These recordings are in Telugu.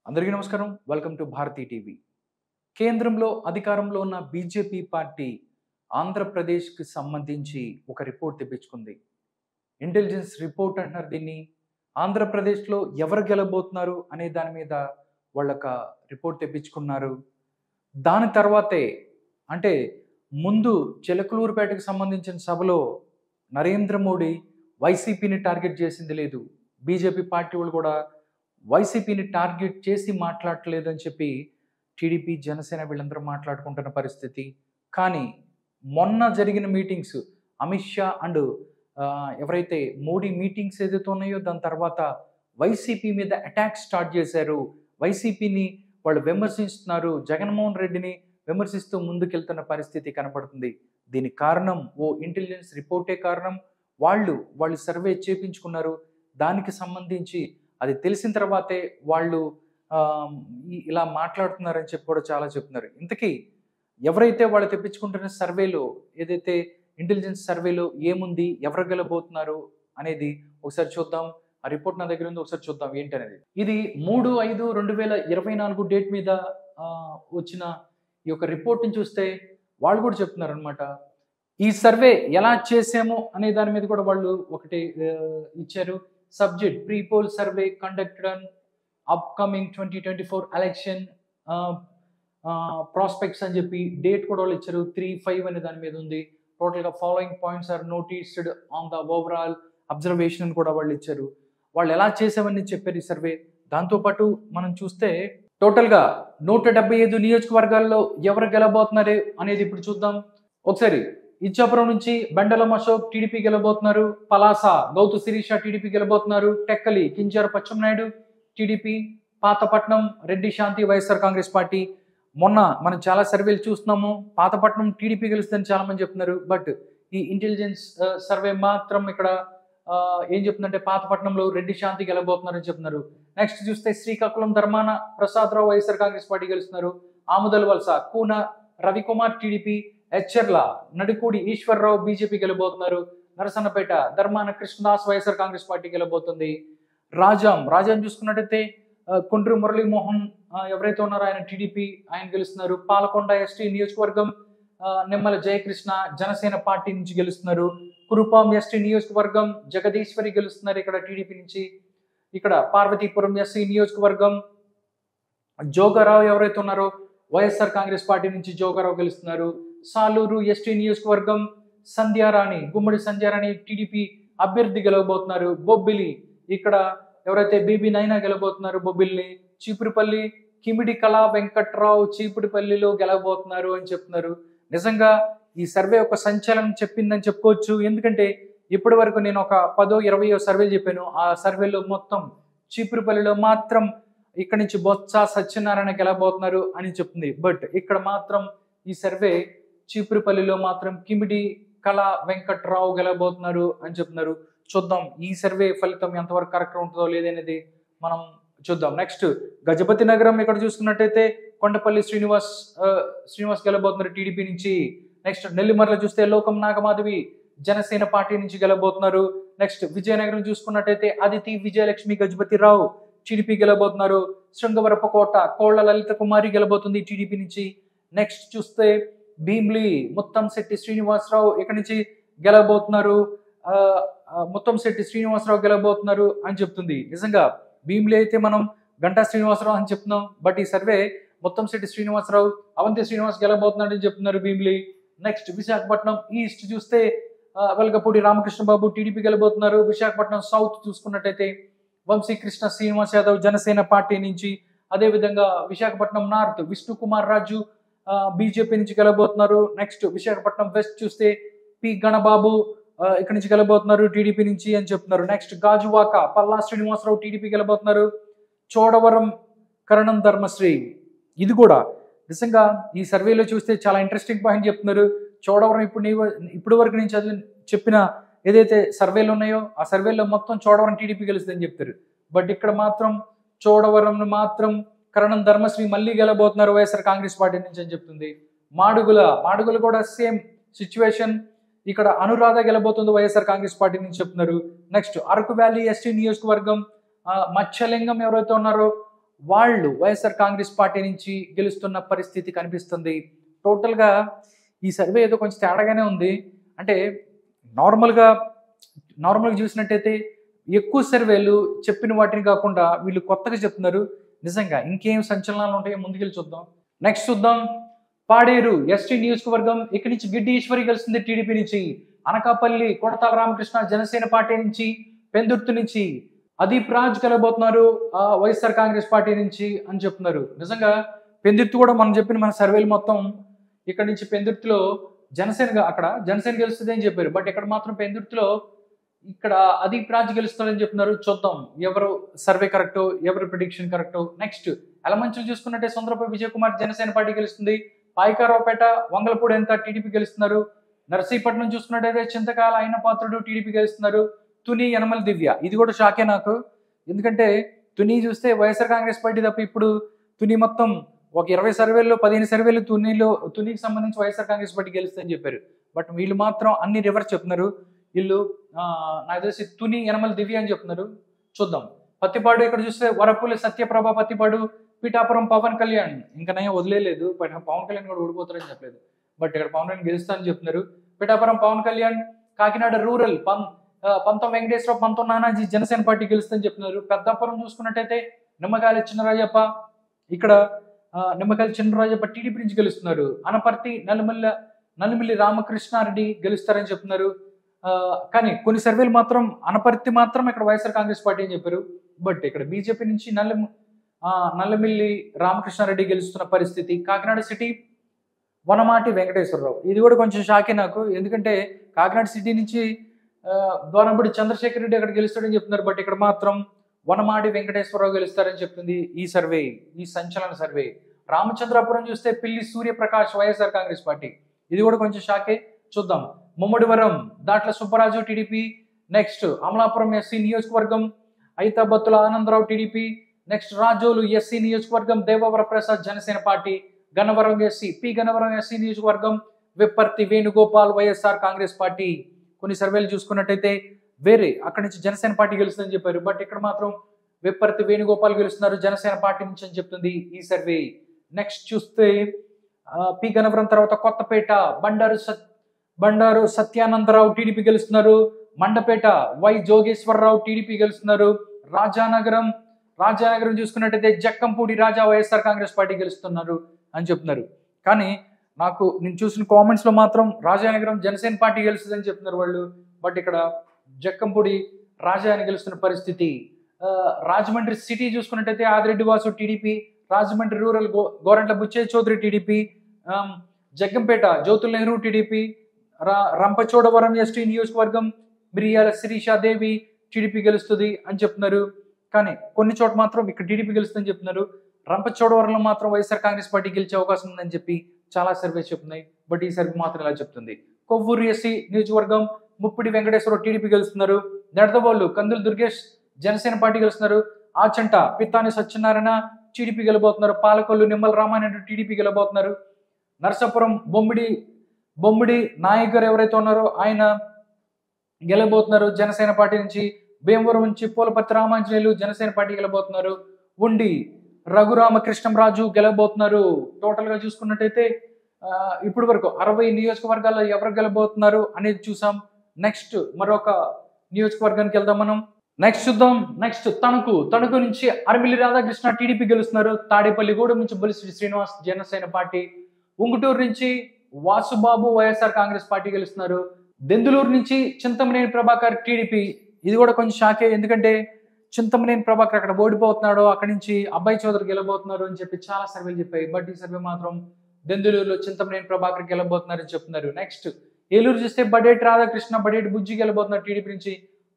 అందరికీ నమస్కారం. Welcome to Bharati TV. కేంద్రంలో అధికారంలో ఉన్న బీజేపీ పార్టీ ఆంధ్రప్రదేశ్‌కి సంబంధించి ఒక రిపోర్ట్ తెప్పించుకుంది. ఇంటెలిజెన్స్ రిపోర్ట్ అంటున్నారు దీన్ని. ఆంధ్రప్రదేశ్‌లో ఎవరు గెలవబోతున్నారు అనే దాని మీద వాళ్ళొక రిపోర్ట్ తెప్పించుకున్నారు. దాని తర్వాతే అంటే ముందు చిలకలూరిపేటకి సంబంధించిన సభలో నరేంద్ర మోడీ వైసీపీని టార్గెట్ చేసింది లేదు. బీజేపీ పార్టీ వాళ్ళు కూడా వైసీపీని టార్గెట్ చేసి మాట్లాడట్లేదని చెప్పి టీడీపీ, జనసేన వీళ్ళందరూ మాట్లాడుకుంటున్న పరిస్థితి. కానీ మొన్న జరిగిన మీటింగ్స్ అమిత్ షా అండ్ ఎవరైతే మోడీ మీటింగ్స్ ఏదైతే ఉన్నాయో దాని తర్వాత వైసీపీ మీద అటాక్ స్టార్ట్ చేశారు. వైసీపీని వాళ్ళు విమర్శిస్తున్నారు. జగన్మోహన్ రెడ్డిని విమర్శిస్తూ ముందుకెళ్తున్న పరిస్థితి కనపడుతుంది. దీనికి కారణం ఇంటెలిజెన్స్ రిపోర్టే కారణం. వాళ్ళు సర్వే చేపించుకున్నారు. దానికి సంబంధించి అది తెలిసిన తర్వాతే వాళ్ళు ఇలా మాట్లాడుతున్నారని చెప్పి కూడా చాలా చెప్తున్నారు. ఇంతకీ ఎవరైతే వాళ్ళు తెప్పించుకుంటున్న సర్వేలో ఏదైతే ఇంటెలిజెన్స్ సర్వేలో ఏముంది, ఎవరు గెలబోతున్నారు అనేది ఒకసారి చూద్దాం. ఆ రిపోర్ట్ నా దగ్గర ఉంది. ఒకసారి చూద్దాం ఏంటనేది. ఇది 3/5/2024 డేట్ మీద వచ్చిన ఈ యొక్క రిపోర్ట్‌ని చూస్తే వాళ్ళు కూడా చెప్తున్నారనమాట. ఈ సర్వే ఎలా చేసాము అనే దాని మీద కూడా వాళ్ళు ఒకటి ఇచ్చారు. Subject pre-pole survey conducted on upcoming 2024 election prospects అని చెప్పి డేట్ కూడా వాళ్ళు ఇచ్చారు. 3/5 అనే దాని మీద ఉంది. టోటల్‌గా following points are noticed on the overall observation అని కూడా వాళ్ళు ఇచ్చారు. వాళ్ళు ఎలా చేసామని చెప్పారు ఈ సర్వే. దాంతోపాటు మనం చూస్తే టోటల్‌గా 175 నియోజకవర్గాల్లో ఎవరు గెలవబోతున్నారు అనేది ఇప్పుడు చూద్దాం. ఒకసారి ఇచ్చాపురం నుంచి బెండలం అశోక్ టీడీపీ గెలవబోతున్నారు. పలాస గౌతు శిరీష టీడీపీ గెలవబోతున్నారు. టెక్కలి కింజార పచ్చెన్నాయుడు టీడీపీ. పాతపట్నం రెడ్డి శాంతి వైఎస్ఆర్ కాంగ్రెస్ పార్టీ. మొన్న మనం చాలా సర్వేలు చూస్తున్నాము. పాతపట్నం టీడీపీ గెలుస్తుందని చాలా మంది చెప్తున్నారు. బట్ ఈ ఇంటెలిజెన్స్ సర్వే మాత్రం ఇక్కడ ఏం చెప్తుందంటే పాతపట్నంలో రెడ్డి శాంతి గెలవబోతున్నారని చెప్తున్నారు. నెక్స్ట్ చూస్తే శ్రీకాకుళం ధర్మాన ప్రసాదరావు వైఎస్ఆర్ కాంగ్రెస్ పార్టీ గెలుస్తున్నారు. ఆముదల వలస కూన రవికుమార్ టీడీపీ. ఎచ్చెర్ల నడికూడి ఈశ్వర్రావు బీజేపీ గెలబోతున్నారు. నరసన్నపేట ధర్మాన కృష్ణదాస్ వైఎస్ఆర్ కాంగ్రెస్ పార్టీ గెలబోతుంది. రాజాం చూసుకున్నట్టయితే కొండ్రు మురళీమోహన్ ఎవరైతే ఉన్నారో ఆయన టీడీపీ, ఆయన గెలుస్తున్నారు. పాలకొండ ఎస్టీ నియోజకవర్గం నిమ్మల జయకృష్ణ జనసేన పార్టీ నుంచి గెలుస్తున్నారు. కురుపాం ఎస్టీ నియోజకవర్గం జగదీశ్వరి గెలుస్తున్నారు ఇక్కడ టీడీపీ నుంచి. ఇక్కడ పార్వతీపురం ఎస్సీ నియోజకవర్గం జోగారావు ఎవరైతే ఉన్నారో వైఎస్ఆర్ కాంగ్రెస్ పార్టీ నుంచి జోగారావు గెలుస్తున్నారు. సాలూరు ఎస్టీ నియోజకవర్గం సంధ్యారాణి గుమ్మడి సంధ్యారాణి టీడీపీ అభ్యర్థి గెలవబోతున్నారు. బొబ్బిలి ఇక్కడ ఎవరైతే బీబీ నైనా గెలవబోతున్నారు బొబ్బిలిని. చీపురుపల్లి కిమిడి కళా వెంకట్రావు చీపురుపల్లిలో గెలవబోతున్నారు అని చెప్తున్నారు. నిజంగా ఈ సర్వే ఒక సంచలనం చెప్పిందని చెప్పుకోవచ్చు. ఎందుకంటే ఇప్పటి వరకు నేను ఒక 10-20 సర్వేలు చెప్పాను. ఆ సర్వేలో మొత్తం చీపురుపల్లిలో మాత్రం ఇక్కడ నుంచి బొత్స సత్యనారాయణ గెలవబోతున్నారు అని చెప్తుంది. బట్ ఇక్కడ మాత్రం ఈ సర్వే చీపురుపల్లిలో మాత్రం కిమిడి కళా వెంకట్రావు గెలవబోతున్నారు అని చెప్తున్నారు. చూద్దాం ఈ సర్వే ఫలితం ఎంతవరకు కరెక్ట్ ఉంటుందో లేదనేది మనం చూద్దాం. నెక్స్ట్ గజపతి నగరం ఇక్కడ చూసుకున్నట్టయితే కొండపల్లి శ్రీనివాస్ గెలవబోతున్నారు టీడీపీ నుంచి. నెక్స్ట్ నెల్లిమర్ల చూస్తే లోకం నాగమాధవి జనసేన పార్టీ నుంచి గెలవబోతున్నారు. నెక్స్ట్ విజయనగరం చూసుకున్నట్టయితే అదితి విజయలక్ష్మి గజపతిరావు టీడీపీ గెలవబోతున్నారు. శృంగవరపకోట కోళ్ల లలిత కుమారి గెలబోతుంది టీడీపీ నుంచి. నెక్స్ట్ చూస్తే భీమ్లీ ముత్తంశెట్టి శ్రీనివాసరావు ఇక్కడ నుంచి గెలవబోతున్నారు. ముత్తంశెట్టి శ్రీనివాసరావు గెలవబోతున్నారు అని చెప్తుంది. నిజంగా భీమ్లీ అయితే మనం గంటా శ్రీనివాసరావు అని చెప్తున్నాం. బట్ ఈ సర్వే ముత్తంశెట్టి శ్రీనివాసరావు అవంతి శ్రీనివాస్ గెలవబోతున్నాడు అని చెప్తున్నారు భీమ్లీ. నెక్స్ట్ విశాఖపట్నం ఈస్ట్ చూస్తే వెలగపూడి రామకృష్ణబాబు టీడీపీ గెలవబోతున్నారు. విశాఖపట్నం సౌత్ చూసుకున్నట్టయితే వంశీకృష్ణ శ్రీనివాస్ యాదవ్ జనసేన పార్టీ నుంచి. అదేవిధంగా విశాఖపట్నం నార్త్ విష్ణుకుమార్ రాజు బీజేపీ నుంచి గెలవబోతున్నారు. నెక్స్ట్ విశాఖపట్నం వెస్ట్ చూస్తే పి గణబాబు ఇక్కడ నుంచి గెలవబోతున్నారు టీడీపీ నుంచి అని చెప్తున్నారు. నెక్స్ట్ గాజువాక పల్లా శ్రీనివాసరావు టీడీపీ గెలవబోతున్నారు. చోడవరం కరణం ధర్మశ్రీ ఇది కూడా నిజంగా ఈ సర్వేలో చూస్తే చాలా ఇంట్రెస్టింగ్ పాయింట్ చెప్తున్నారు. చోడవరం ఇప్పుడు వరకు నేను చెప్పిన ఏదైతే సర్వేలు ఉన్నాయో ఆ సర్వేలో మొత్తం చోడవరం టీడీపీ గెలుస్తుందని చెప్తారు. బట్ ఇక్కడ మాత్రం చోడవరం మాత్రం కరణం ధర్మశ్రీ మళ్ళీ గెలవబోతున్నారు వైఎస్ఆర్ కాంగ్రెస్ పార్టీ నుంచి అని చెప్తుంది. మాడుగుల కూడా సేమ్ సిచ్యువేషన్. ఇక్కడ అనురాధ గెలబోతుంది వైఎస్ఆర్ కాంగ్రెస్ పార్టీ నుంచి చెప్తున్నారు. నెక్స్ట్ అరకు వ్యాలీ ఎస్టీ నియోజకవర్గం మత్స్యలింగం ఎవరైతే ఉన్నారో వాళ్ళు వైఎస్ఆర్ కాంగ్రెస్ పార్టీ నుంచి గెలుస్తున్న పరిస్థితి కనిపిస్తుంది. టోటల్గా ఈ సర్వే ఏదో కొంచెం తేడాగానే ఉంది. అంటే నార్మల్గా చూసినట్టయితే ఎక్కువ సర్వేలు చెప్పిన వాటిని కాకుండా వీళ్ళు కొత్తగా చెప్తున్నారు. నిజంగా ఇంకేం సంచలనాలు ఉంటాయో ముందుకెళ్ళి చూద్దాం. నెక్స్ట్ చూద్దాం. పాడేరు ఎస్టీ నియోజకవర్గం, ఇక్కడి నుంచి గిడ్డి ఈశ్వరి గెలుస్తుంది టీడీపీ నుంచి. అనకాపల్లి కొడతాల రామకృష్ణ జనసేన పార్టీ నుంచి. పెందుర్తి నుంచి అదీప్ రాజ్ గెలబోతున్నారు వైఎస్ఆర్ కాంగ్రెస్ పార్టీ నుంచి అని చెప్తున్నారు. నిజంగా పెందుర్తి కూడా మనం చెప్పిన మన సర్వేలు మొత్తం ఇక్కడ నుంచి పెందుర్తిలో అక్కడ జనసేన గెలుస్తుంది అని చెప్పారు. బట్ ఇక్కడ మాత్రం పెందుర్తిలో ఇక్కడ అదీప్ రాజ్ గెలుస్తాడని చెప్తున్నారు. చూద్దాం ఎవరు సర్వే కరెక్ట్, ఎవరు ప్రిడిక్షన్ కరెక్ట్. నెక్స్ట్ ఎలమంచులు చూసుకున్నట్టే సుందరపై విజయ్ కుమార్ జనసేన పార్టీ గెలుస్తుంది. పాయకారావుపేట వంగలపూడి ఎంత టీడీపీ గెలుస్తున్నారు. నర్సీపట్నం చూసుకున్నట్టయితే చింతకాల అయిన పాత్రుడు టీడీపీ గెలుస్తున్నారు. తుని యనమల దివ్య, ఇది కూడా షాకే నాకు. ఎందుకంటే తుని చూస్తే వైఎస్ఆర్ కాంగ్రెస్ పార్టీ తప్ప ఇప్పుడు తుని మొత్తం ఒక 20 సర్వేల్లో 15 సర్వేలు తునికి సంబంధించి వైఎస్ఆర్ కాంగ్రెస్ పార్టీ గెలుస్తుందని చెప్పారు. బట్ వీళ్ళు మాత్రం అన్ని రివర్స్ చెప్తున్నారు. వీళ్ళు నాకు తెలిసి తుని యనమల దివ్య అని చెప్తున్నారు. చూద్దాం. పత్తిపాడు ఇక్కడ చూస్తే వరపుల సత్యప్రభ పత్తిపాడు. పిఠాపురం పవన్ కళ్యాణ్ ఇంకా నయం వదిలేదు. పవన్ కళ్యాణ్ కూడా ఓడిపోతారని చెప్పలేదు. బట్ ఇక్కడ పవన్ కళ్యాణ్ గెలుస్తారని చెప్తున్నారు. పిఠాపురం పవన్ కళ్యాణ్. కాకినాడ రూరల్ పంతం వెంకటేశ్వర పంతం నానాజీ జనసేన పార్టీ గెలుస్తుందని చెప్తున్నారు. పెద్దాపురం చూసుకున్నట్టయితే నిమ్మకాయల చిన్నరాజప్ప, ఇక్కడ నిమ్మకాయల చిన్నరాజప్ప టీడీపీ నుంచి గెలుస్తున్నారు. అనపర్తి నల్లిమిల్లి రామకృష్ణారెడ్డి గెలుస్తారని చెప్తున్నారు. కానీ కొన్ని సర్వేలు మాత్రం అనపర్తి మాత్రం ఇక్కడ వైఎస్ఆర్ కాంగ్రెస్ పార్టీ అని చెప్పారు. బట్ ఇక్కడ బీజేపీ నుంచి నల్లమిల్లి రామకృష్ణారెడ్డి గెలుస్తున్న పరిస్థితి. కాకినాడ సిటీ వనమాటి వెంకటేశ్వరరావు, ఇది కూడా కొంచెం షాకే నాకు. ఎందుకంటే కాకినాడ సిటీ నుంచి దోరంపూడి చంద్రశేఖర్ రెడ్డి అక్కడ గెలుస్తాడని చెప్తున్నారు. బట్ ఇక్కడ మాత్రం వనమాడి వెంకటేశ్వరరావు గెలుస్తారని చెప్తుంది ఈ సర్వే, ఈ సంచలన సర్వే. రామచంద్రాపురం చూస్తే పిల్లి సూర్యప్రకాష్ వైఎస్ఆర్ కాంగ్రెస్ పార్టీ, ఇది కూడా కొంచెం షాకే. చూద్దాం. ముమ్మడివరం దాట్ల సుబ్బరాజు టీడీపీ. నెక్స్ట్ అమలాపురం ఎస్సీ నియోజకవర్గం ఐతాబత్తుల ఆనందరావు టీడీపీ. నెక్స్ట్ రాజోలు ఎస్సీ నియోజకవర్గం దేవవర ప్రసాద్ జనసేన పార్టీ. గన్నవరం ఎస్సీ నియోజకవర్గం విప్పర్తి వేణుగోపాల్ వైఎస్ఆర్ కాంగ్రెస్ పార్టీ. కొన్ని సర్వేలు చూసుకున్నట్టయితే వేరే అక్కడి నుంచి జనసేన పార్టీ గెలుస్తుందని చెప్పారు. బట్ ఇక్కడ మాత్రం విప్పర్తి వేణుగోపాల్ గెలుస్తున్నారు జనసేన పార్టీ నుంచి అని చెప్తుంది ఈ సర్వే. నెక్స్ట్ చూస్తే పి గన్నవరం తర్వాత కొత్తపేట బండారు సత్యానందరావు టీడీపీ గెలుస్తున్నారు. మండపేట వై జోగేశ్వరరావు టీడీపీ గెలుస్తున్నారు. రాజానగరం చూసుకున్నట్టయితే జక్కంపూడి రాజా వైఎస్ఆర్ కాంగ్రెస్ పార్టీ గెలుస్తున్నారు అని చెప్తున్నారు. కానీ నేను చూసిన కామెంట్స్ లో మాత్రం రాజానగరం జనసేన పార్టీ గెలుస్తుందని చెప్తున్నారు వాళ్ళు. బట్ ఇక్కడ జక్కంపూడి రాజా అని గెలుస్తున్న పరిస్థితి. రాజమండ్రి సిటీ చూసుకున్నట్టయితే Adireddy Vasu TDP. Rajahmundry rural Gorantla Butchaiah Chowdary TDP. Jaggampeta Jyothul Nehru TDP. Rampachodavaram ST నియోజకవర్గం మిరియాల శిరీషాదేవి టీడీపీ గెలుస్తుంది అని చెప్తున్నారు. కానీ కొన్ని చోట్ల మాత్రం ఇక్కడ టీడీపీ గెలుస్తుందని చెప్తున్నారు. రంపచోడవరంలో మాత్రం వైఎస్ఆర్ కాంగ్రెస్ పార్టీ గెలిచే అవకాశం ఉందని చెప్పి చాలా సర్వేస్ చెప్తున్నాయి. బట్ ఈ సర్వే మాత్రం ఇలా చెప్తుంది. కొవ్వూరు ఎస్సీ నియోజకవర్గం ముప్పిడి వెంకటేశ్వరరావు టీడీపీ గెలుస్తున్నారు. నెడదవోళ్ళు కందులు దుర్గేష్ జనసేన పార్టీ గెలుస్తున్నారు. ఆచంట పిత్తాని సత్యనారాయణ టీడీపీ గెలబోతున్నారు. పాలకొల్లు నిమ్మల రామారెడ్డి టీడీపీ గెలబోతున్నారు. నరసాపురం బొమ్మిడి నాయక్ గారు ఎవరైతే ఉన్నారో ఆయన గెలబోతున్నారు జనసేన పార్టీ నుంచి. భీమవరం నుంచి పూలపర్తి రామాంజనేయులు జనసేన పార్టీ గెలబోతున్నారు. ఉండి రఘురామకృష్ణంరాజు గెలబోతున్నారు. టోటల్ గా చూసుకున్నట్టయితే ఇప్పటి వరకు 60 నియోజకవర్గాల్లో ఎవరు గెలబోతున్నారు అనేది చూసాం. నెక్స్ట్ మరొక నియోజకవర్గానికి వెళ్దాం మనం. నెక్స్ట్ చూద్దాం. నెక్స్ట్ తణుకు నుంచి అరిమిల్లి రాధాకృష్ణ టీడీపీ గెలుస్తున్నారు. తాడేపల్లిగూడెం నుంచి బొలిశెట్టి శ్రీనివాస్ జనసేన పార్టీ. ఉంగుటూరు నుంచి వాసుబాబు వైఎస్ఆర్ కాంగ్రెస్ పార్టీ గెలుస్తున్నారు. దెందులూరు నుంచి చింతమనేని ప్రభాకర్ టీడీపీ, ఇది కూడా కొంచెం షాకే. ఎందుకంటే చింతమనేని ప్రభాకర్ అక్కడ ఓడిపోతున్నాడు, అక్కడి నుంచి అబ్బాయి చౌదరి గెలబోతున్నారు అని చెప్పి చాలా సర్వేలు చెప్పాయి. బట్ ఈ సర్వే మాత్రం దెందులూరులో చింతమనేని ప్రభాకర్ గెలబోతున్నారు అని చెప్తున్నారు. నెక్స్ట్ ఏలూరు చూస్తే బడేటి రాధాకృష్ణ బడేటి బుజ్జి గెలబోతున్నారు టీడీపీ నుంచి.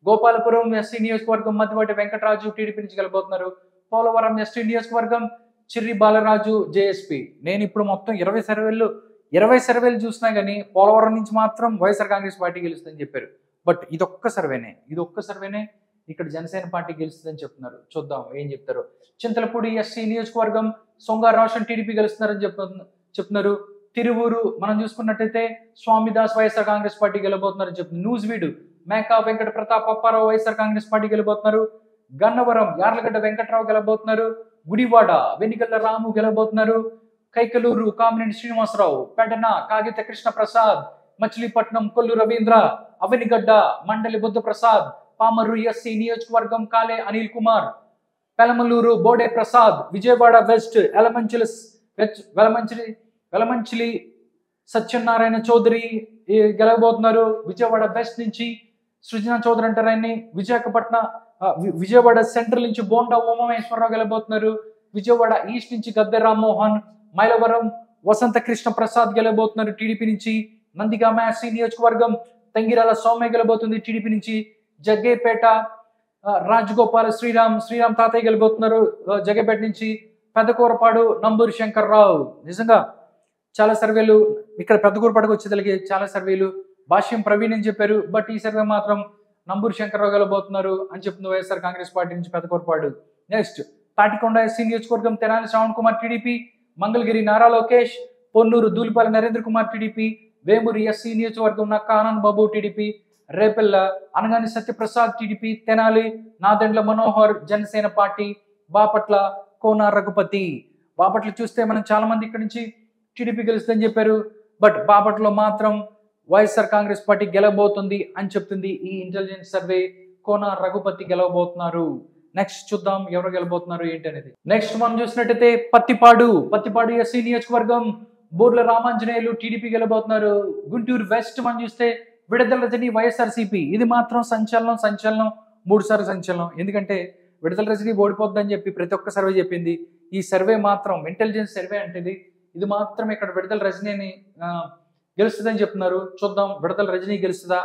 గోపాలపురం ఎస్సీ నియోజకవర్గం మధ్యవాటి వెంకటరాజు టీడీపీ నుంచి గెలబోతున్నారు. పోలవరం ఎస్టీ నియోజకవర్గం చిర్రి బాలరాజు జేఎస్పీ. నేను ఇప్పుడు మొత్తం 20 సర్వేలు చూసినా కానీ పోలవరం నుంచి మాత్రం వైఎస్ఆర్ కాంగ్రెస్ పార్టీ గెలుస్తుందని చెప్పారు. బట్ ఇదొక్క సర్వేనే ఇక్కడ జనసేన పార్టీ గెలుస్తుందని చెప్తున్నారు. చూద్దాం ఏం చెప్తారు. చింతలపూడి ఎస్సీ నియోజకవర్గం సొంగారు రోషన్ టీడీపీ గెలుస్తున్నారని చెప్తున్నారు. తిరువూరు మనం చూసుకున్నట్టయితే స్వామిదాస్ వైఎస్ఆర్ కాంగ్రెస్ పార్టీ గెలబోతున్నారని చెప్తున్నారు. నూజివీడు మేకా వెంకట ప్రతాప్ అప్పారావు వైఎస్ఆర్ కాంగ్రెస్ పార్టీ గెలబోతున్నారు. గన్నవరం యార్లగడ్డ వెంకట్రావు గెలబోతున్నారు. గుడివాడ వెనిగళ్ల రాము గెలవబోతున్నారు. కైకలూరు కామినేని శ్రీనివాసరావు, పెడన కాగిత కృష్ణ ప్రసాద్, మచిలీపట్నం కొల్లు రవీంద్ర, అవనిగడ్డ మండలి బుద్ధ ప్రసాద్, పామర్రు ఎస్సీ నియోజకవర్గం కాలే అనిల్ కుమార్, పెలమలూరు బోడే ప్రసాద్, విజయవాడ వెస్ట్ వెలమంచిలి సత్యనారాయణ చౌదరి గెలవబోతున్నారు. విజయవాడ వెస్ట్ నుంచి సృజన చౌదరి అంటారు ఆయన్ని. విజయవాడ సెంట్రల్ నుంచి బోండా ఉమామేశ్వరరావు గెలవబోతున్నారు. విజయవాడ ఈస్ట్ నుంచి గద్దె రామ్మోహన్, మైలవరం వసంత కృష్ణ ప్రసాద్ గెలవబోతున్నారు టీడీపీ నుంచి. నందిగామ ఎస్సీ నియోజకవర్గం తంగిరాల సౌమ్య గెలబోతుంది టీడీపీ నుంచి. జగ్గేపేట రాజగోపాల శ్రీరామ్ తాతయ్య గెలబోతున్నారు జగ్గేపేట నుంచి. పెద్దకూరపాడు నంబూరి శంకర్రావు. నిజంగా చాలా సర్వేలు ఇక్కడ పెద్దకూరపాడుకు వచ్చేదలిగే చాలా సర్వేలు భాష్యం ప్రవీణ్ అని చెప్పారు. బట్ ఈ సర్వే మాత్రం నంబూరి శంకర్రావు గెలబోతున్నారు అని చెప్తుంది వైఎస్ఆర్ కాంగ్రెస్ పార్టీ నుంచి పెద్దకూరపాడు. నెక్స్ట్ తాటికొండ ఎస్సీ నియోజకవర్గం Tenali Shravan Kumar TDP, Mangalagiri Nara Lokesh, Ponnuru Dhulipalla Narendra Kumar TDP, Vemuri SC నియోజకవర్గం Nakka Anand Babu TDP, Repalle Anagani Satyaprasad TDP, Tenali Nadendla Manohar Janasena party, Bapatla Kona Raghupathi. Bapatla చూస్తే మనం చాలా మంది ఇక్కడ నుంచి టీడీపీ గెలుస్తుందని చెప్పారు. బట్ బాపట్లలో మాత్రం వైఎస్ఆర్ కాంగ్రెస్ పార్టీ గెలవబోతుంది అని చెప్తుంది ఈ ఇంటెలిజెన్స్ సర్వే. కోన రఘుపతి గెలవబోతున్నారు. నెక్స్ట్ చూద్దాం ఎవరు గెలబోతున్నారు ఏంటి అనేది. నెక్స్ట్ మనం చూసినట్టయితే పత్తిపాడు ఎస్సీ నియోజకవర్గం బోర్ల రామాంజనేయులు టీడీపీ గెలబోతున్నారు. గుంటూరు వెస్ట్ మనం చూస్తే విడుదల రజని వైఎస్ఆర్సీపీ. ఇది మాత్రం సంచలనం 3 సార్లు సంచలనం. ఎందుకంటే విడుదల రజని ఓడిపోద్దని చెప్పి ప్రతి ఒక్క సర్వే చెప్పింది. ఈ సర్వే మాత్రం ఇంటెలిజెన్స్ సర్వే అంటే ఇది మాత్రం ఇక్కడ విడుదల రజనీని గెలుస్తుందని చెప్తున్నారు. చూద్దాం విడుదల రజనీ గెలుస్తుందా,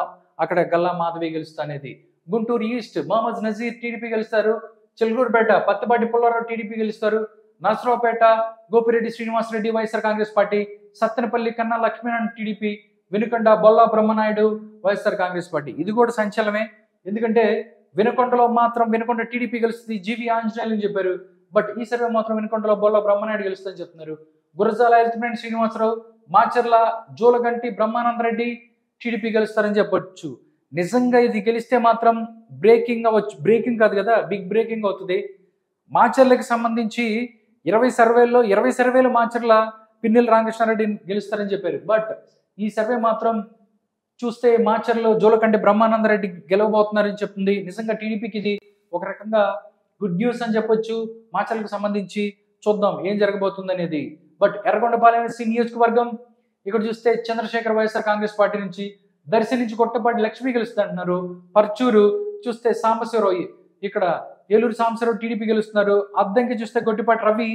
అక్కడ గల్లా మాధవి గెలుస్తా అనేది. గుంటూరు ఈస్ట్ మహమ్మద్ నజీర్ టీడీపీ గెలుస్తారు. చిలుకూరుపేట పత్తిపాటి పుల్లారావు టీడీపీ గెలుస్తారు. నరసరావుపేట గోపిరెడ్డి శ్రీనివాసరెడ్డి వైఎస్ఆర్ కాంగ్రెస్ పార్టీ, సత్తెనపల్లి కన్నా లక్ష్మీనారాయణ టీడీపీ, వెనుకొండ బొల్లా బ్రహ్మనాయుడు వైఎస్ఆర్ కాంగ్రెస్ పార్టీ. ఇది కూడా సంచలనమే. ఎందుకంటే వినుకొండ టీడీపీ గెలుస్తుంది జీవి ఆంజనేయులు అని చెప్పారు. బట్ ఈ సర్వే మాత్రం వినుకొండలో బొల్లా బ్రహ్మనాయుడు గెలుస్తుందని చెప్తున్నారు. గురజాల ఎల్తమేని శ్రీనివాసరావు, మాచర్ల జోలగంటి బ్రహ్మానందరెడ్డి టీడీపీ గెలుస్తారని చెప్పొచ్చు. నిజంగా ఇది గెలిస్తే మాత్రం బ్రేకింగ్ అవ్వచ్చు. బ్రేకింగ్ కాదు కదా, బిగ్ బ్రేకింగ్ అవుతుంది. మాచర్లకి సంబంధించి 20 సర్వేలు మాచర్ల పిన్నెల రామకృష్ణారెడ్డి గెలుస్తారని చెప్పారు. బట్ ఈ సర్వే మాత్రం చూస్తే మాచర్లో జోలకంటి బ్రహ్మానందరెడ్డి గెలవబోతున్నారని చెప్తుంది. నిజంగా టీడీపీకి ఇది ఒక రకంగా గుడ్ న్యూస్ అని చెప్పొచ్చు. మాచర్లకు సంబంధించి చూద్దాం ఏం జరగబోతుంది అనేది. బట్ ఎర్రగొండపాలెం ఎస్సీ నియోజకవర్గం ఇక్కడ చూస్తే చంద్రశేఖర్ వైఎస్ఆర్ కాంగ్రెస్ పార్టీ నుంచి, దర్శి నుంచి కొట్టపాటి లక్ష్మి గెలుస్తుంటున్నారు. పర్చూరు చూస్తే సాంబశివరావు, ఇక్కడ ఏలూరు సాంబశివరావు టీడీపీ గెలుస్తున్నారు. అద్దంకి చూస్తే గొట్టిపాటి రవి,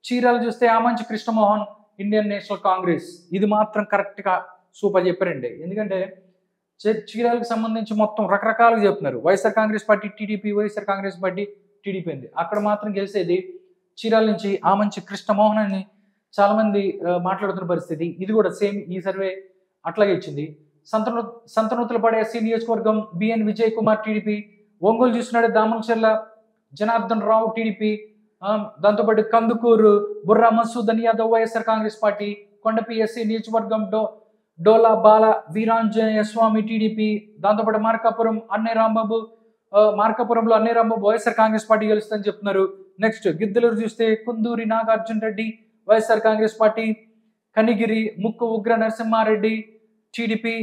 చీరాలు చూస్తే ఆమంచి కృష్ణమోహన్ ఇండియన్ నేషనల్ కాంగ్రెస్. ఇది మాత్రం కరెక్ట్గా సూపర్ చెప్పారండి. ఎందుకంటే చీరాలకు సంబంధించి మొత్తం రకరకాలుగా చెప్తున్నారు. YSR Congress party TDP, YSR Congress party TDP అంది. అక్కడ మాత్రం గెలిచేది చీరాల నుంచి ఆమంచి కృష్ణమోహన్ అని చాలా మంది మాట్లాడుతున్న పరిస్థితి. ఇది కూడా సేమ్ ఈ సర్వే అట్లాగే ఇచ్చింది. సంతనూతలపాడు ఎస్సీ నియోజకవర్గం బిఎన్ విజయ్ కుమార్ టీడీపీ, ఒంగోలు చూస్తున్నాడు దామనచెర్ల జనార్దన్ రావు టీడీపీ, దాంతోపాటు కందుకూరు బుర్రా మసూద్ యాదవ్ వైఎస్ఆర్ కాంగ్రెస్ పార్టీ, కొండపి ఎస్సీ నియోజకవర్గం డోలా బాల వీరాంజనేయ స్వామి టీడీపీ, దాంతోపాటు మార్కాపురంలో అన్నయ్య రాంబాబు వైఎస్ఆర్ కాంగ్రెస్ పార్టీ గెలుస్తుందని చెప్తున్నారు. నెక్స్ట్ గిద్దలూరు చూస్తే కుందూరి నాగార్జున రెడ్డి వైఎస్ఆర్ కాంగ్రెస్ పార్టీ, కనిగిరి ముక్కు ఉగ్ర నరసింహారెడ్డి టీడీపీ,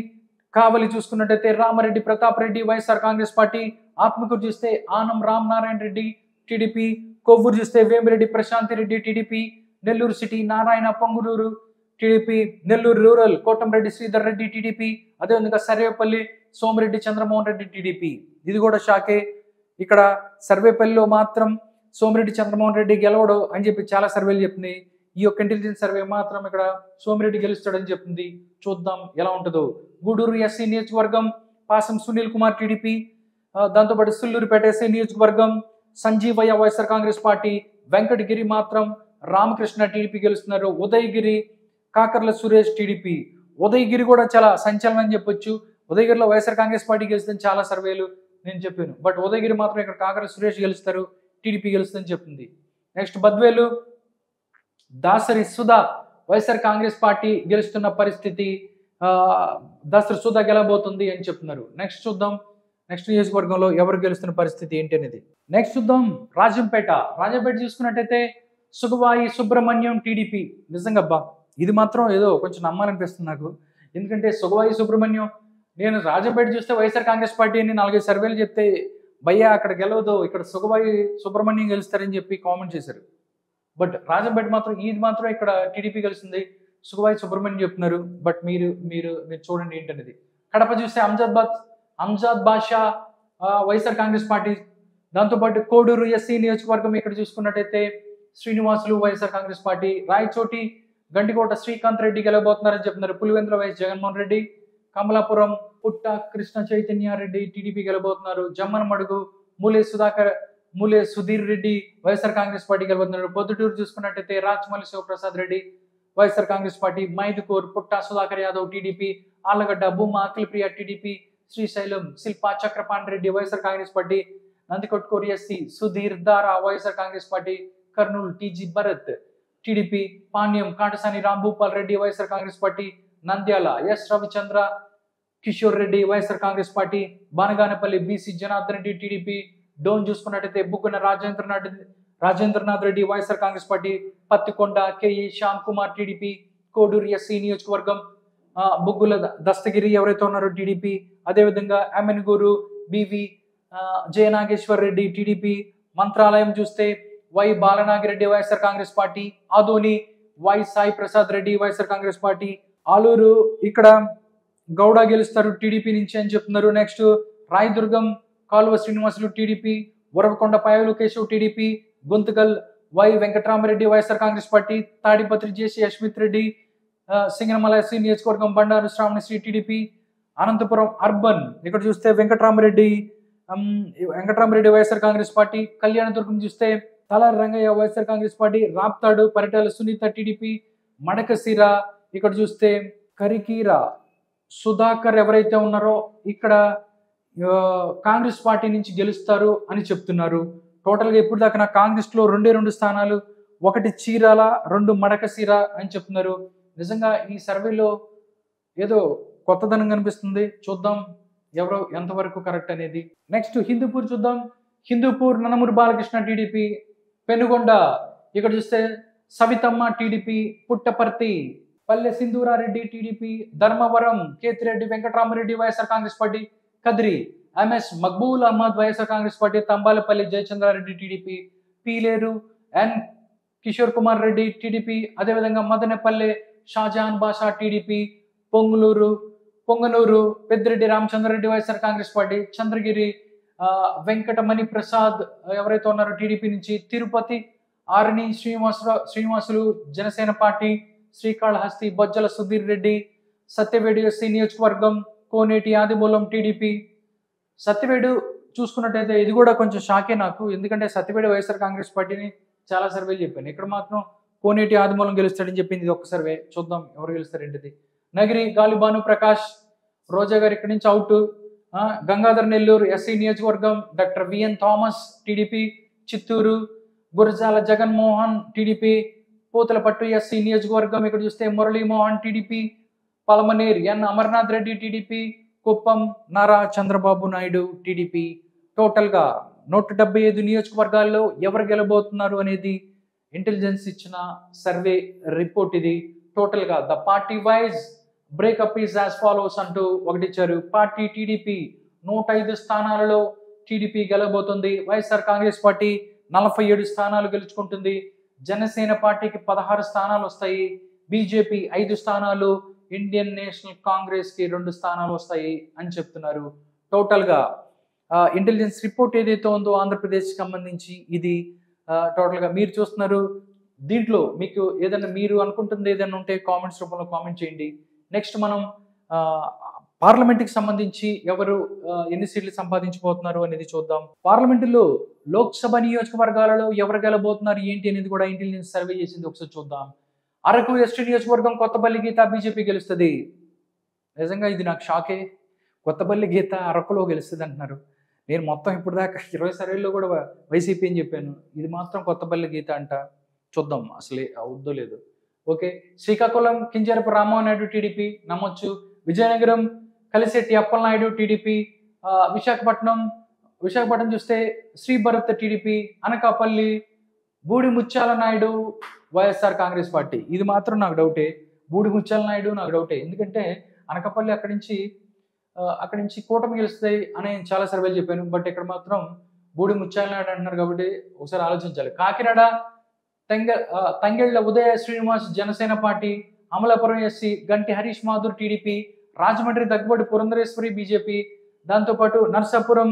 కావలి చూసుకున్నట్టయితే రామరెడ్డి ప్రతాప్ రెడ్డి వైఎస్ఆర్ కాంగ్రెస్ పార్టీ, ఆత్మకూరు చూస్తే ఆనం రామనారాయణ రెడ్డి టీడీపీ, కొవ్వూరు చూస్తే Vemireddy Prashanti Reddy TDP, Nellore city Narayana Ponguluru TDP, Nellore rural Kotamreddy Sridhar Reddy TDP, అదేవిధంగా సర్వేపల్లి సోమిరెడ్డి చంద్రమోహన్ రెడ్డి టీడీపీ. ఇది కూడా షాకే. ఇక్కడ సర్వేపల్లిలో మాత్రం సోమిరెడ్డి చంద్రమోహన్ రెడ్డి గెలవడు అని చెప్పి చాలా సర్వేలు చెప్తున్నాయి. ఈ యొక్క ఇంటెలిజెన్స్ సర్వే మాత్రం ఇక్కడ సోమిరెడ్డి గెలుస్తాడని చెప్తుంది. చూద్దాం ఎలా ఉంటుందో. గూడూరు ఎస్సీ నియోజకవర్గం పాసం సునీల్ కుమార్ టీడీపీ, దాంతోపాటు సుల్లూరుపేట ఎస్సీ నియోజకవర్గం సంజీవయ్య వైఎస్ఆర్ కాంగ్రెస్ పార్టీ, వెంకటగిరి మాత్రం రామకృష్ణ టీడీపీ గెలుస్తున్నారు. ఉదయగిరి కాకర్ల సురేష్ టీడీపీ. ఉదయగిరి కూడా చాలా సంచలనం అని చెప్పొచ్చు. ఉదయగిరిలో వైఎస్ఆర్ కాంగ్రెస్ పార్టీ గెలుస్తుందని చాలా సర్వేలు నేను చెప్పాను. బట్ ఉదయగిరి మాత్రం ఇక్కడ కాకర్ల సురేష్ గెలుస్తారు, టీడీపీ గెలుస్తుందని చెప్తుంది. నెక్స్ట్ బద్వేలు దాసరి సుధా వైఎస్ఆర్ కాంగ్రెస్ పార్టీ గెలుస్తున్న పరిస్థితి. దాసరి సుధా గెలబోతుంది అని చెప్తున్నారు. నెక్స్ట్ చూద్దాం. నెక్స్ట్ నియోజకవర్గంలో ఎవరు గెలుస్తున్న పరిస్థితి ఏంటి అనేది. నెక్స్ట్ చూద్దాం రాజంపేట. రాజంపేట చూసుకున్నట్టయితే సుగవాయి సుబ్రహ్మణ్యం టీడీపీ. నిజంగా అబ్బా ఇది మాత్రం ఏదో కొంచెం నమ్మాలనిపిస్తుంది నాకు. ఎందుకంటే సుగవాయి సుబ్రహ్మణ్యం, నేను రాజంపేట చూస్తే వైఎస్ఆర్ కాంగ్రెస్ పార్టీ అని 4 సర్వేలు చెప్తే భయ్యా అక్కడ గెలవదు, ఇక్కడ సుగవాయి సుబ్రహ్మణ్యం గెలుస్తారని చెప్పి కామెంట్ చేశారు. బట్ రాజంపేట మాత్రం ఇది మాత్రం ఇక్కడ టీడీపీ గెలుస్తుంది, సుగవాయి సుబ్రహ్మణ్యం చెప్తున్నారు. బట్ మీరు మీరు మీరు చూడండి ఏంటనేది. కడప చూస్తే అంజాద్ బాషా వైఎస్ఆర్ కాంగ్రెస్ పార్టీ. దాంతోపాటు కోడూరు ఎస్సీ నియోజకవర్గం ఇక్కడ చూసుకున్నట్టయితే శ్రీనివాసులు వైఎస్ఆర్ కాంగ్రెస్ పార్టీ. రాయచోటి గండికోట శ్రీకాంత్ రెడ్డి గెలవబోతున్నారని చెప్తున్నారు, పులివెందుల వైఎస్ జగన్మోహన్ రెడ్డి. కమలాపురం పుట్ట కృష్ణ చైతన్య రెడ్డి టీడీపీ గెలవబోతున్నారు. జమ్మనమడుగు మూలే సుధీర్ రెడ్డి వైఎస్ఆర్ కాంగ్రెస్ పార్టీ గెలవబోతున్నారు. పొద్దుటూరు చూసుకున్నట్టయితే రాచమల్లి శివప్రసాద్ రెడ్డి వైఎస్ఆర్ కాంగ్రెస్ పార్టీ. మైదుకూర్ పుట్ట Sudhakar Yadav TDP. Allagadda Bhuma Akhilapriya TDP. Srisailam Shilpa Chakrapani Reddy YSR Congress party. Nandikotkur SC Sudheer Dara YSR Congress party. Kurnool TG Bharat TDP. Panyam Katasani Rambhupal Reddy YSR Congress party. Nandyal S Ravichandra Kishore Reddy YSR Congress party. Banaganapalle BC Janardhan Reddy TDP. Dhone చూసుకున్నట్టయితే Buggana Rajendranath Reddy YSR Congress party. Pattikonda KE Shyam Kumar TDP. Koduru SC నియోజకవర్గం బుగ్గుల దస్తగిరి ఎవరైతే ఉన్నారో టీడీపీ. అదేవిధంగా అమెన్గూరు బివి జయనాగేశ్వర్ రెడ్డి టీడీపీ. మంత్రాలయం చూస్తే Y Balanagireddy YSR Congress party. Adoni Y Sai Prasad Reddy YSR Congress party. Aluru ఇక్కడ గౌడ గెలుస్తారు టీడీపీ నుంచి అని చెప్తున్నారు. నెక్స్ట్ రాయదుర్గం కాలువ Srinivasulu TDP. Varavakonda Payalu Keshav TDP. Guntakal Y Venkatarama Reddy YSR Congress party. Tadipatri JC Yashmit Reddy Singanamala SC నియోజకవర్గం బండారు శ్రావణశ్రీ టీడీపీ. అనంతపురం అర్బన్ ఇక్కడ చూస్తే వెంకటరామరెడ్డి వైఎస్ఆర్ కాంగ్రెస్ పార్టీ. కళ్యాణదుర్గం చూస్తే Talari Rangaiah YSR Congress party. Raptadu Paritala Sunitha TDP. Madakasira ఇక్కడ చూస్తే కరికీర సుధాకర్ ఎవరైతే ఉన్నారో ఇక్కడ కాంగ్రెస్ పార్టీ నుంచి గెలుస్తారు అని చెప్తున్నారు. టోటల్గా ఇప్పుడు దాకా నా కాంగ్రెస్లో 2 స్థానాలు, 1 చీరాల, 2 మడకశిర అని చెప్తున్నారు. నిజంగా ఈ సర్వేలో ఏదో కొత్తదనం కనిపిస్తుంది. చూద్దాం ఎవరో ఎంతవరకు కరెక్ట్ అనేది. నెక్స్ట్ హిందూపూర్ చూద్దాం. హిందూపూర్ నందమూరి బాలకృష్ణ టీడీపీ. పెనుగొండ ఇక్కడ చూస్తే Savitamma TDP. Puttaparthi Palle Sindhurareddy TDP. Dharmavaram Kethireddy Venkataramareddy YSR Congress party. Kadiri MS Maqbool Ahmed YSR Congress party. Thamballapalle Jayachandrareddy TDP. Peeleru N Kishore Kumar Reddy TDP. అదేవిధంగా మదనపల్లె షాజహాన్ బాషా టీడీపీ. పొంగనూరు పెద్దిరెడ్డి రామచంద్రరెడ్డి వైఎస్ఆర్ కాంగ్రెస్ పార్టీ. చంద్రగిరి వెంకటమణి ప్రసాద్ ఎవరైతే ఉన్నారో టీడీపీ నుంచి. తిరుపతి ఆర్ని శ్రీనివాసులు జనసేన పార్టీ. శ్రీకాళహస్తి బొజ్జల సుధీర్ రెడ్డి. సత్యవేడు ఎస్సీ నియోజకవర్గం. కోనేటి ఆదిమూలం టీడీపీ. సత్యవేడు చూసుకున్నట్టయితే ఇది కూడా కొంచెం షాకే నాకు, ఎందుకంటే సత్యవేడు వైఎస్ఆర్ కాంగ్రెస్ పార్టీని చాలా సర్వేలు చెప్పాను. ఇక్కడ మాత్రం కోనేటి ఆదిమూలం గెలుస్తాడని చెప్పింది ఇది ఒక్క సర్వే. చూద్దాం ఎవరు గెలుస్తారు ఏంటిది. నగిరి గాలిబాను ప్రకాష్ రోజా గారు ఇక్కడి నుంచి అవుట్. గంగాధర్ నెల్లూరు ఎస్సీ నియోజకవర్గం. Doctor V N Thomas TDP. Chittoor Gurajala Jaganmohan TDP. Puthalapattu SC నియోజకవర్గం ఇక్కడ చూస్తే Muralimohan TDP. Palamaner N Amarnath Reddy TDP. Kuppam Nara Chandrababu Naidu TDP. టోటల్గా 175 నియోజకవర్గాల్లో ఎవరు గెలబోతున్నారు అనేది ఇంటెలిజెన్స్ ఇచ్చిన సర్వే రిపోర్ట్ ఇది. టోటల్గా the party wise breakup is as follows అంటూ ఒకటి ఇచ్చారు. పార్టీ టీడీపీ 105 స్థానాలలో టీడీపీ గెలబోతుంది. వైఎస్ఆర్ కాంగ్రెస్ పార్టీ 47 స్థానాలు గెలుచుకుంటుంది. జనసేన పార్టీకి 16 స్థానాలు వస్తాయి. బీజేపీ 5 స్థానాలు. ఇండియన్ నేషనల్ కాంగ్రెస్కి 2 స్థానాలు వస్తాయి అని చెప్తున్నారు. టోటల్గా ఇంటెలిజెన్స్ రిపోర్ట్ ఏదైతే ఉందో ఆంధ్రప్రదేశ్కి సంబంధించి ఇది టోటల్గా మీరు చూస్తున్నారు. దీంట్లో మీకు ఏదైనా మీరు అనుకుంటుంది ఏదైనా ఉంటే కామెంట్స్ రూపంలో కామెంట్ చేయండి. నెక్స్ట్ మనం పార్లమెంట్కి సంబంధించి ఎవరు ఎన్ని సీట్లు సంపాదించబోతున్నారు అనేది చూద్దాం. పార్లమెంటులో లోక్సభ నియోజకవర్గాలలో ఎవరు గెలబోతున్నారు ఏంటి అనేది కూడా ఇంటెలిజెన్స్ సర్వే చేసింది, ఒకసారి చూద్దాం. అరకు ఎస్టీ నియోజకవర్గం కొత్తపల్లి గీత బీజేపీ గెలుస్తుంది. నిజంగా ఇది నాకు షాకే. కొత్తపల్లి గీత అరకులో గెలుస్తుంది అంటున్నారు. నేను మొత్తం ఇప్పుడు దాకా 20 సర్వేల్లో కూడా వైసీపీ అని చెప్పాను. ఇది మాత్రం కొత్తపల్లి గీత అంట. చూద్దాం అసలే అవుద్దో లేదు. ఓకే, శ్రీకాకుళం కింజరపు రామ్మోహన్ నాయుడు టీడీపీ నమ్మొచ్చు. విజయనగరం కలిశెట్టి అప్పలనాయుడు టీడీపీ. విశాఖపట్నం చూస్తే శ్రీ భరత్ టీడీపీ, అనకాపల్లి బూడి ముత్యాల నాయుడు వైఎస్ఆర్ కాంగ్రెస్ పార్టీ. ఇది మాత్రం నాకు డౌటే. బూడి ముత్యాల నాయుడు నాకు డౌటే. ఎందుకంటే అనకాపల్లి అక్కడి నుంచి కూటమి గెలుస్తాయి అని చాలా సర్వేలు చెప్పాను. బట్ ఇక్కడ మాత్రం బూడి ముత్యాల నాయుడు అంటున్నారు కాబట్టి ఒకసారి ఆలోచించాలి. కాకినాడ తంగెళ్ల ఉదయ శ్రీనివాస్ జనసేన పార్టీ, అమలాపురం ఎస్సీ గంటి హరీష్ మాధుర్ టీడీపీ, రాజమండ్రి దగ్గుబడి పురంధరేశ్వరి బీజేపీ, దాంతోపాటు నర్సాపురం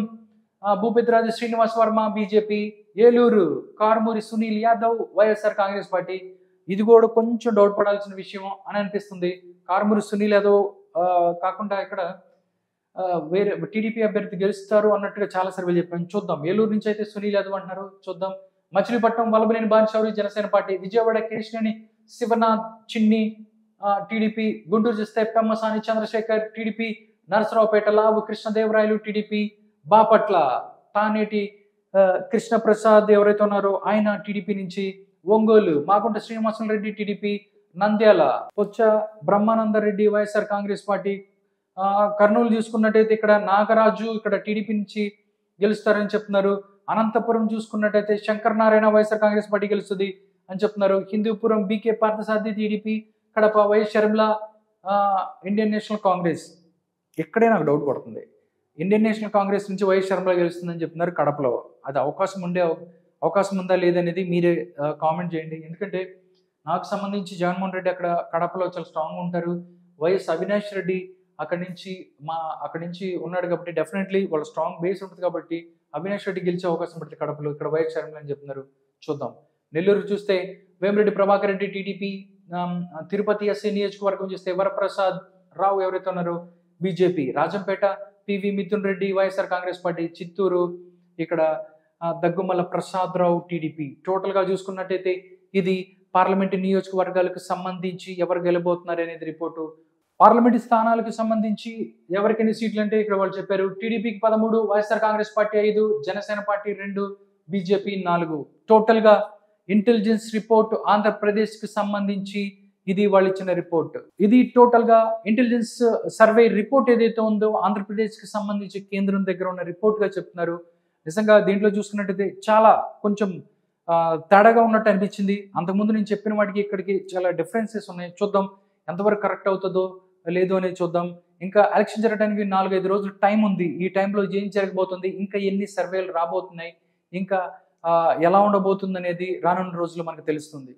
భూపతిరాజు శ్రీనివాస్ వర్మ బీజేపీ, ఏలూరు కారుమూరి సునీల్ యాదవ్ వైఎస్ఆర్ కాంగ్రెస్ పార్టీ. ఇది కూడా కొంచెం డౌట్ పడాల్సిన విషయం అని అనిపిస్తుంది. కారుమూరి సునీల్ యాదవ్ కాకుండా ఇక్కడ వేరే టీడీపీ అభ్యర్థి గెలుస్తారు అన్నట్టుగా చాలా సర్వేలు చెప్పాను. చూద్దాం. ఏలూరు నుంచి అయితే సునీల్ యాదవ్ అంటున్నారు, చూద్దాం. మచిలీపట్నం వల్లభనేని బాలశౌరి జనసేన పార్టీ, విజయవాడ కేశినేని శివనాథ్ చిన్ని టీడీపీ, గుంటూరు చూస్తే పెమ్మసాని చంద్రశేఖర్ టీడీపీ, నరసరావుపేట లావు కృష్ణదేవరాయలు టీడీపీ, బాపట్ల తానేటి కృష్ణప్రసాద్ ఎవరైతే ఉన్నారో ఆయన టీడీపీ నుంచి, ఒంగోలు మాగుంట శ్రీనివాసరెడ్డి టీడీపీ, నంద్యాల పొచ్చ బ్రహ్మానందరెడ్డి వైఎస్ఆర్ కాంగ్రెస్ పార్టీ, కర్నూలు చూసుకున్నట్టయితే ఇక్కడ నాగరాజు ఇక్కడ టీడీపీ నుంచి గెలుస్తారని చెప్తున్నారు. అనంతపురం చూసుకున్నట్టయితే శంకర్ నారాయణ వైఎస్ఆర్ కాంగ్రెస్ పార్టీ గెలుస్తుంది అని చెప్తున్నారు. Hindupur BK Parthasarathi TDP, Kadapa YS Sharmila Indian National Congress. ఇక్కడే నాకు డౌట్ పడుతుంది. ఇండియన్ నేషనల్ కాంగ్రెస్ నుంచి వైఎస్ షర్మిల గెలుస్తుందని చెప్తున్నారు కడపలో. అది అవకాశం ఉందా లేదనేది మీరే కామెంట్ చేయండి. ఎందుకంటే నాకు సంబంధించి జగన్మోహన్ రెడ్డి అక్కడ కడపలో చాలా స్ట్రాంగ్ ఉంటారు. వైఎస్ అవినాష్ రెడ్డి అక్కడి నుంచి ఉన్నాడు కాబట్టి డెఫినెట్లీ వాళ్ళ స్ట్రాంగ్ బేస్ ఉంటుంది కాబట్టి అవినాష్ రెడ్డి గెలిచే అవకాశం పడుతుంది కడపలో. ఇక్కడ వైఎస్ షర్మిల అని చెప్తున్నారు, చూద్దాం. నెల్లూరు చూస్తే వేమిరెడ్డి ప్రభాకర్ రెడ్డి టీడీపీ, తిరుపతి ఎస్సీ నియోజకవర్గం చూస్తే వరప్రసాద్ రావు ఎవరైతే ఉన్నారో BJP, Rajampet PV Mithun Reddy YSR Congress party, Chittoor ఇక్కడ దగ్గుమల్ల ప్రసాద్ రావు టీడీపీ. టోటల్గా చూసుకున్నట్టయితే ఇది పార్లమెంటు నియోజకవర్గాలకు సంబంధించి ఎవరు గెలబోతున్నారు అనేది రిపోర్టు. పార్లమెంటు స్థానాలకు సంబంధించి ఎవరికైనా సీట్లు అంటే ఇక్కడ వాళ్ళు చెప్పారు. టీడీపీకి 13, YSR Congress party 5, Janasena party 2, BJP 4. టోటల్గా ఇంటెలిజెన్స్ రిపోర్ట్ ఆంధ్రప్రదేశ్కి సంబంధించి ఇది వాళ్ళు ఇచ్చిన రిపోర్ట్. ఇది టోటల్గా ఇంటెలిజెన్స్ సర్వే రిపోర్ట్ ఏదైతే ఉందో ఆంధ్రప్రదేశ్కి సంబంధించి కేంద్రం దగ్గర ఉన్న రిపోర్ట్గా చెప్తున్నారు. నిజంగా దీంట్లో చూసుకున్నట్టయితే చాలా కొంచెం తేడాగా ఉన్నట్టు అనిపించింది. అంతకుముందు నేను చెప్పిన వాటికి ఇక్కడికి చాలా డిఫరెన్సెస్ ఉన్నాయి. చూద్దాం ఎంతవరకు కరెక్ట్ అవుతుందో లేదు అనేది చూద్దాం. ఇంకా ఎలక్షన్ జరగడానికి 4-5 రోజులు టైం ఉంది. ఈ టైంలో ఏం జరగబోతుంది, ఇంకా ఎన్ని సర్వేలు రాబోతున్నాయి, ఇంకా ఎలా ఉండబోతుంది అనేది రానున్న రోజుల్లో మనకు తెలుస్తుంది.